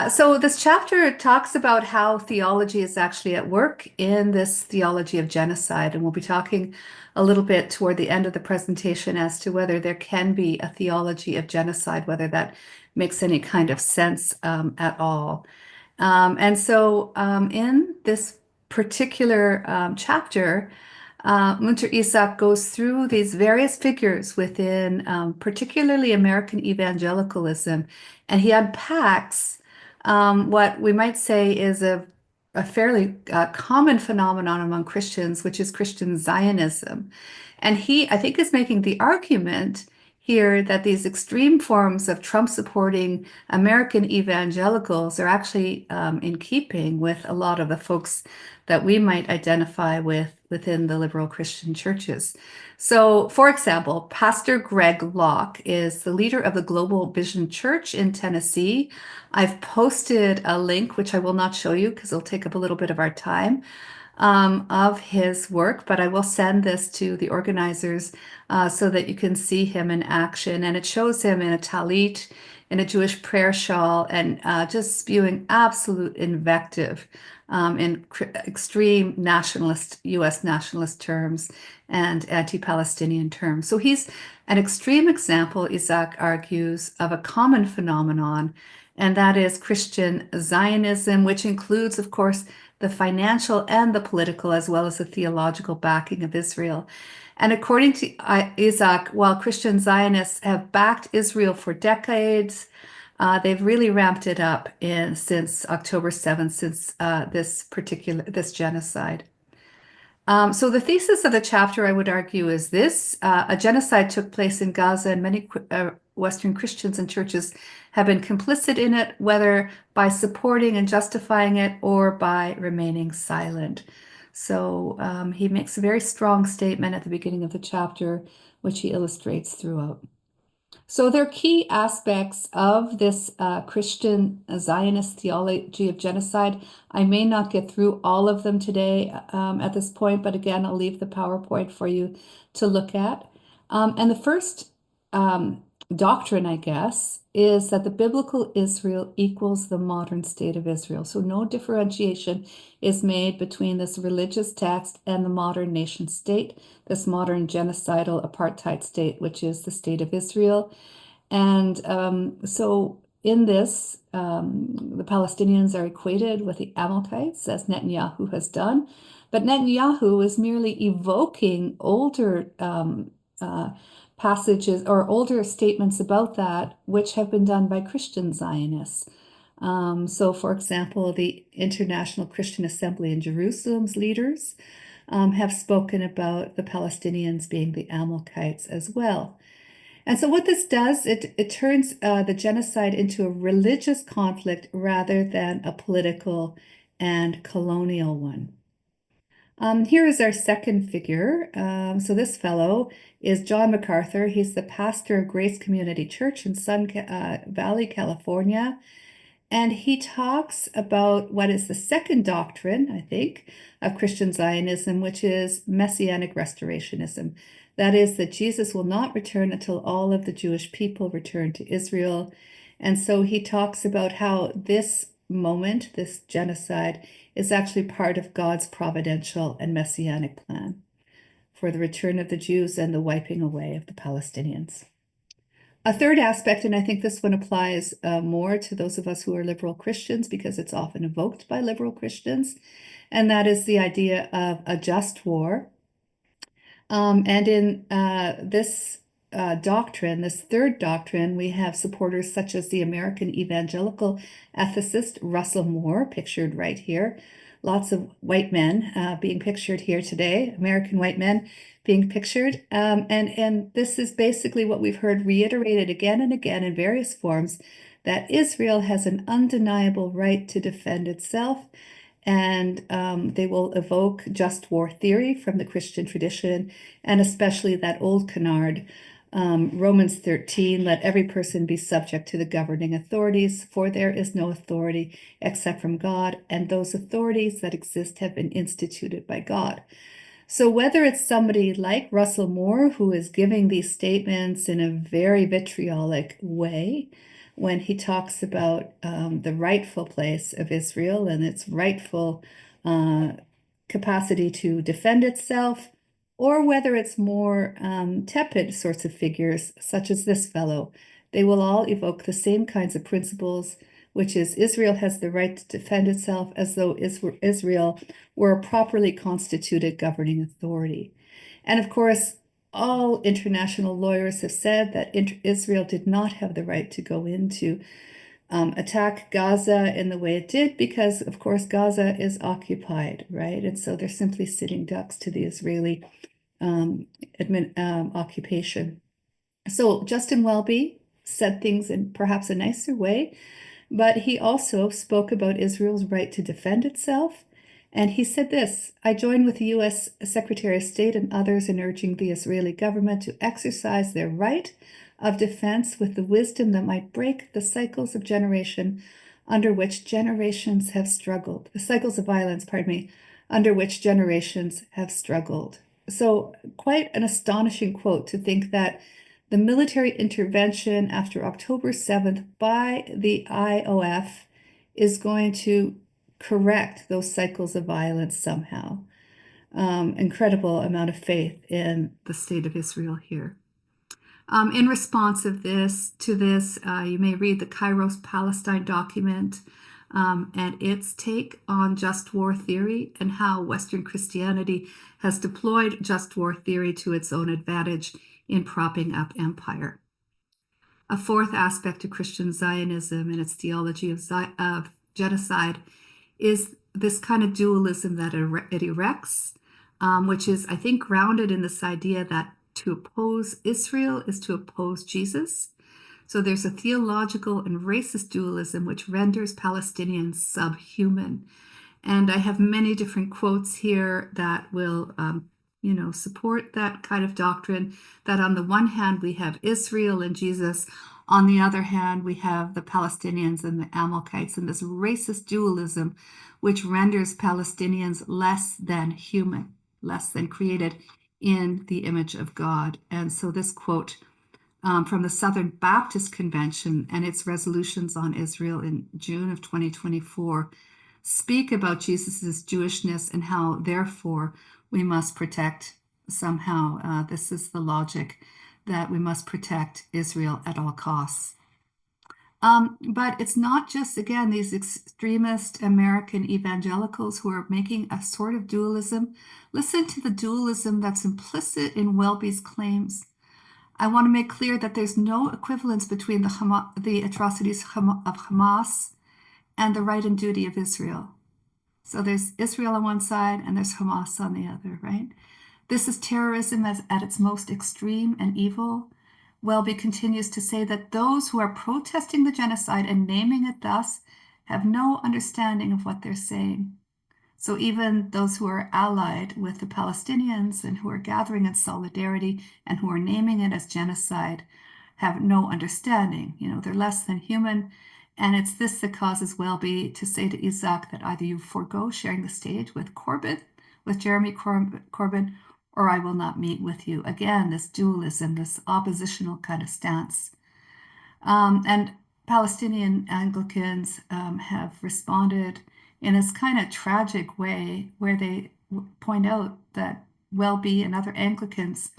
So this chapter talks about how theology is actually at work in this theology of genocide, and we'll be talking a little bit toward the end of the presentation as to whether there can be a theology of genocide, whether that makes any kind of sense at all. In this particular chapter, Munter Isaac goes through these various figures within particularly American evangelicalism, and he unpacks what we might say is a fairly common phenomenon among Christians, which is Christian Zionism. And he, I think, is making the argument here that these extreme forms of Trump supporting American evangelicals are actually in keeping with a lot of the folks that we might identify with within the liberal Christian churches. So, for example, Pastor Greg Locke is the leader of the Global Vision Church in Tennessee. I've posted a link, which I will not show you because it'll take up a little bit of our time, of his work, but I will send this to the organizers so that you can see him in action. And it shows him in a talit, in a Jewish prayer shawl, and just spewing absolute invective in extreme nationalist, US nationalist terms and anti-Palestinian terms. So he's an extreme example, Isaac argues, of a common phenomenon, and that is Christian Zionism, which includes, of course, the financial and the political, as well as the theological backing of Israel. And according to Isaac, while Christian Zionists have backed Israel for decades, they've really ramped it up since October 7th, since this genocide. So the thesis of the chapter, I would argue, is this. A genocide took place in Gaza, and many Western Christians and churches have been complicit in it, whether by supporting and justifying it or by remaining silent. So he makes a very strong statement at the beginning of the chapter, which he illustrates throughout. So there are key aspects of this Christian Zionist theology of genocide. I may not get through all of them today at this point, but again, I'll leave the PowerPoint for you to look at. And the first doctrine, I guess, is that the biblical Israel equals the modern state of Israel. So no differentiation is made between this religious text and the modern nation state, this modern genocidal apartheid state, which is the state of Israel. And so in this, the Palestinians are equated with the Amalekites, as Netanyahu has done. But Netanyahu is merely evoking older passages or older statements about that, which have been done by Christian Zionists. So, for example, the International Christian Assembly in Jerusalem's leaders have spoken about the Palestinians being the Amalekites as well. And so what this does, it turns the genocide into a religious conflict rather than a political and colonial one. Here is our second figure. So this fellow is John MacArthur. He's the pastor of Grace Community Church in Sun Valley, California. And he talks about what is the second doctrine, I think, of Christian Zionism, which is Messianic Restorationism. That is, that Jesus will not return until all of the Jewish people return to Israel. And so he talks about how this moment, this genocide, is actually part of God's providential and messianic plan for the return of the Jews and the wiping away of the Palestinians. A third aspect, and I think this one applies more to those of us who are liberal Christians because it's often evoked by liberal Christians, and that is the idea of a just war. And in this doctrine, this third doctrine, we have supporters such as the American evangelical ethicist Russell Moore, pictured right here. Lots of white men being pictured here today, American white men being pictured. And this is basically what we've heard reiterated again and again in various forms, that Israel has an undeniable right to defend itself. And they will evoke just war theory from the Christian tradition, and especially that old canard, Romans 13, let every person be subject to the governing authorities, for there is no authority except from God, and those authorities that exist have been instituted by God. So whether it's somebody like Russell Moore, who is giving these statements in a very vitriolic way, when he talks about the rightful place of Israel and its rightful capacity to defend itself, or whether it's more tepid sorts of figures, such as this fellow. They will all evoke the same kinds of principles, which is Israel has the right to defend itself as though Israel were a properly constituted governing authority. And of course, all international lawyers have said that Israel did not have the right to go into attack Gaza in the way it did because, of course, Gaza is occupied, right? And so they're simply sitting ducks to the Israeli occupation. So Justin Welby said things in perhaps a nicer way, but he also spoke about Israel's right to defend itself. And he said this: I join with the U.S. Secretary of State and others in urging the Israeli government to exercise their right of defense with the wisdom that might break the cycles of generation under which generations have struggled, the cycles of violence, pardon me, under which generations have struggled. So quite an astonishing quote to think that the military intervention after October 7th by the IOF is going to correct those cycles of violence somehow. Incredible amount of faith in the state of Israel here. In response to this, you may read the Kairos Palestine document and its take on just war theory and how Western Christianity has deployed just war theory to its own advantage in propping up empire. A fourth aspect of Christian Zionism and its theology of genocide is this kind of dualism that it erects, which is, I think, grounded in this idea that to oppose Israel is to oppose Jesus. So there's a theological and racist dualism which renders Palestinians subhuman. And I have many different quotes here that will support that kind of doctrine, that on the one hand, we have Israel and Jesus. On the other hand, we have the Palestinians and the Amalekites, and this racist dualism, which renders Palestinians less than human, less than created in the image of God. And so this quote from the Southern Baptist Convention and its resolutions on Israel in June of 2024 speak about Jesus's Jewishness and how, therefore, we must protect somehow. This is the logic that we must protect Israel at all costs. But it's not just, again, these extremist American evangelicals who are making a sort of dualism. Listen to the dualism that's implicit in Welby's claims. I want to make clear that there's no equivalence between the atrocities of Hamas and the right and duty of Israel. So there's Israel on one side and there's Hamas on the other, right? This is terrorism at its most extreme and evil. Welby continues to say that those who are protesting the genocide and naming it thus have no understanding of what they're saying. So even those who are allied with the Palestinians and who are gathering in solidarity and who are naming it as genocide have no understanding. They're less than human. And it's this that causes Welby to say to Isaac that either you forego sharing the stage with Jeremy Corbyn, or I will not meet with you. Again, this dualism, this oppositional kind of stance. And Palestinian Anglicans have responded in this kind of tragic way where they point out that Welby and other Anglicans,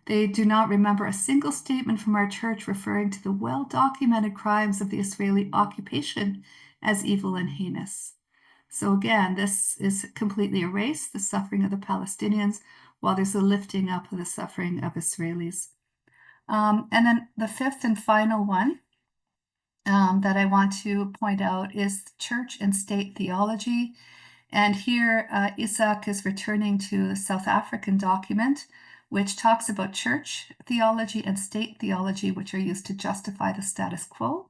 they do not remember a single statement from our church referring to the well-documented crimes of the Israeli occupation as evil and heinous. So again, this is completely erased, the suffering of the Palestinians, while there's a lifting up of the suffering of Israelis. And then the fifth and final one that I want to point out is church and state theology. And here Isaac is returning to the South African document, which talks about church theology and state theology, which are used to justify the status quo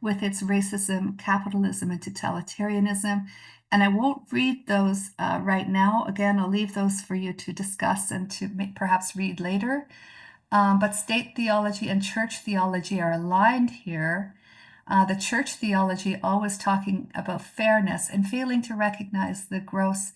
with its racism, capitalism, and totalitarianism. And I won't read those right now. Again, I'll leave those for you to discuss and to perhaps read later. But state theology and church theology are aligned here. The church theology always talking about fairness and failing to recognize the gross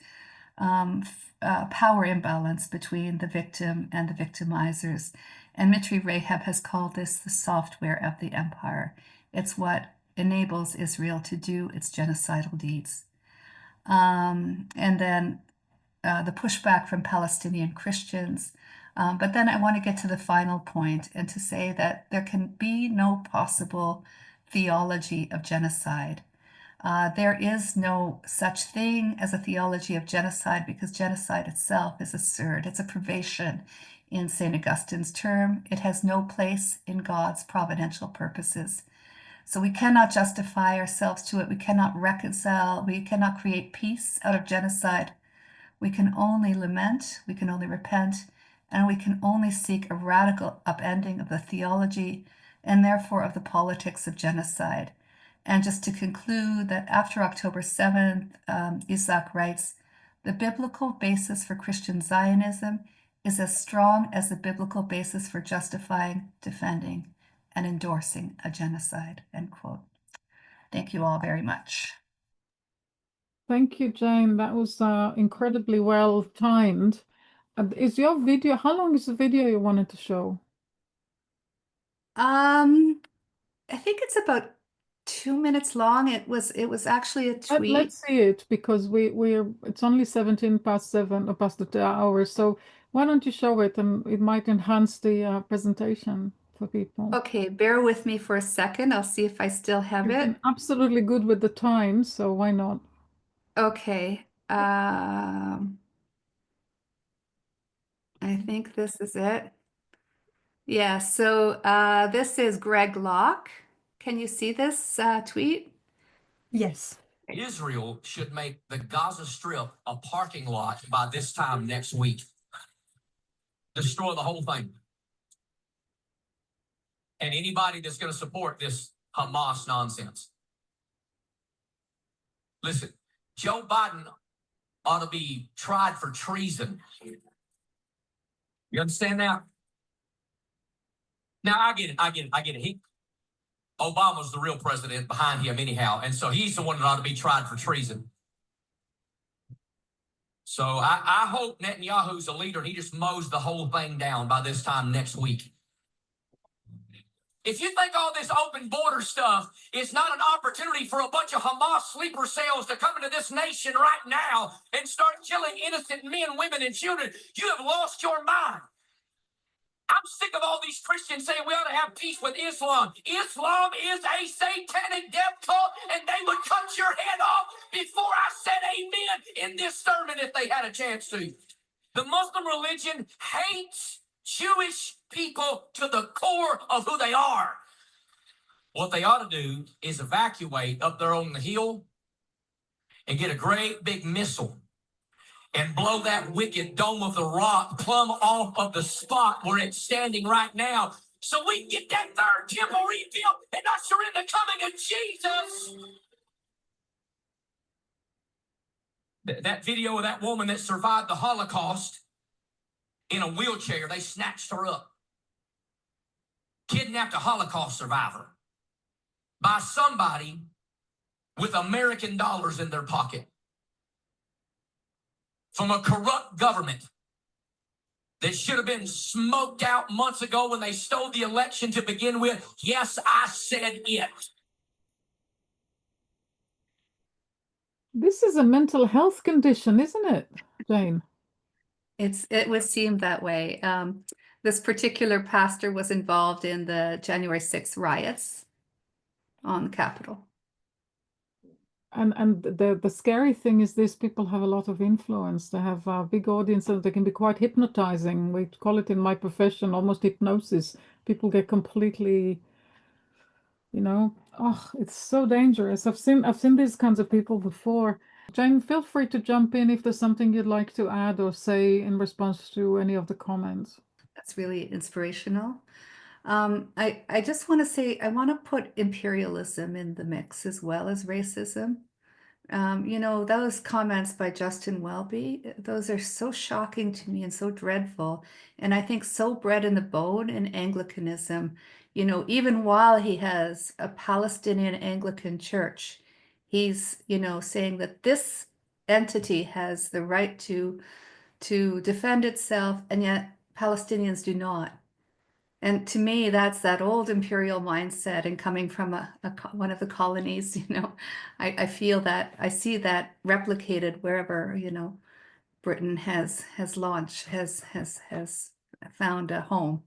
power imbalance between the victim and the victimizers. And Mitri Rahab has called this the software of the empire. It's what enables Israel to do its genocidal deeds. And then the pushback from Palestinian Christians. But then I want to get to the final point and to say that there can be no possible theology of genocide. There is no such thing as a theology of genocide because genocide itself is absurd. It's a privation in St. Augustine's term. It has no place in God's providential purposes. So we cannot justify ourselves to it. We cannot reconcile. We cannot create peace out of genocide. We can only lament, we can only repent, and we can only seek a radical upending of the theology and therefore of the politics of genocide. And just to conclude that after October 7th, Isaac writes, the biblical basis for Christian Zionism is as strong as the biblical basis for justifying, defending, and endorsing a genocide, end quote. Thank you all very much. Thank you, Jane. That was incredibly well timed. Is your video, how long is the video you wanted to show? I think it's about 2 minutes long. It was actually a tweet. Let's see it because it's only 17 past 7 or past the hour. So why don't you show it, and it might enhance the presentation for people. Okay, bear with me for a second. I'll see if I still have You've it. been absolutely good with the time, so why not? Okay. I think this is it. Yeah, so this is Greg Locke. Can you see this tweet? Yes. Israel should make the Gaza Strip a parking lot by this time next week. Destroy the whole thing. And anybody that's going to support this Hamas nonsense. Listen, Joe Biden ought to be tried for treason. You understand that? Now, I get it. Obama's the real president behind him anyhow, and so he's the one that ought to be tried for treason. So I hope Netanyahu's a leader and he just mows the whole thing down by this time next week. If you think all this open border stuff is not an opportunity for a bunch of Hamas sleeper cells to come into this nation right now and start killing innocent men, women, and children, you have lost your mind. I'm sick of all these Christians saying we ought to have peace with Islam. Islam is a satanic death cult, and they would cut your head off before I said amen in this sermon if they had a chance to. The Muslim religion hates Jewish people to the core of who they are. What they ought to do is evacuate up there on the hill and get a great big missile and blow that wicked dome of the rock plumb off of the spot where it's standing right now, so we can get that third temple rebuilt and usher in the coming of Jesus. That video of that woman that survived the Holocaust in a wheelchair, they snatched her up. Kidnapped a Holocaust survivor by somebody with American dollars in their pocket. From a corrupt government that should have been smoked out months ago when they stole the election to begin with. Yes, I said it. This is a mental health condition, isn't it, Jane? It would seem that way. This particular pastor was involved in the January 6th riots on the Capitol. And the scary thing is these people have a lot of influence. They have a big audiences. They can be quite hypnotizing. We call it in my profession almost hypnosis. People get completely, it's so dangerous. I've seen these kinds of people before. Jane, feel free to jump in if there's something you'd like to add or say in response to any of the comments. That's really inspirational. I just want to say, I want to put imperialism in the mix as well as racism. Those comments by Justin Welby, those are so shocking to me and so dreadful. And I think so bred in the bone in Anglicanism, even while he has a Palestinian Anglican church, he's, saying that this entity has the right to defend itself, and yet Palestinians do not. And to me, that's that old imperial mindset, and coming from one of the colonies, I feel that, I see that replicated wherever, Britain has launched, has found a home.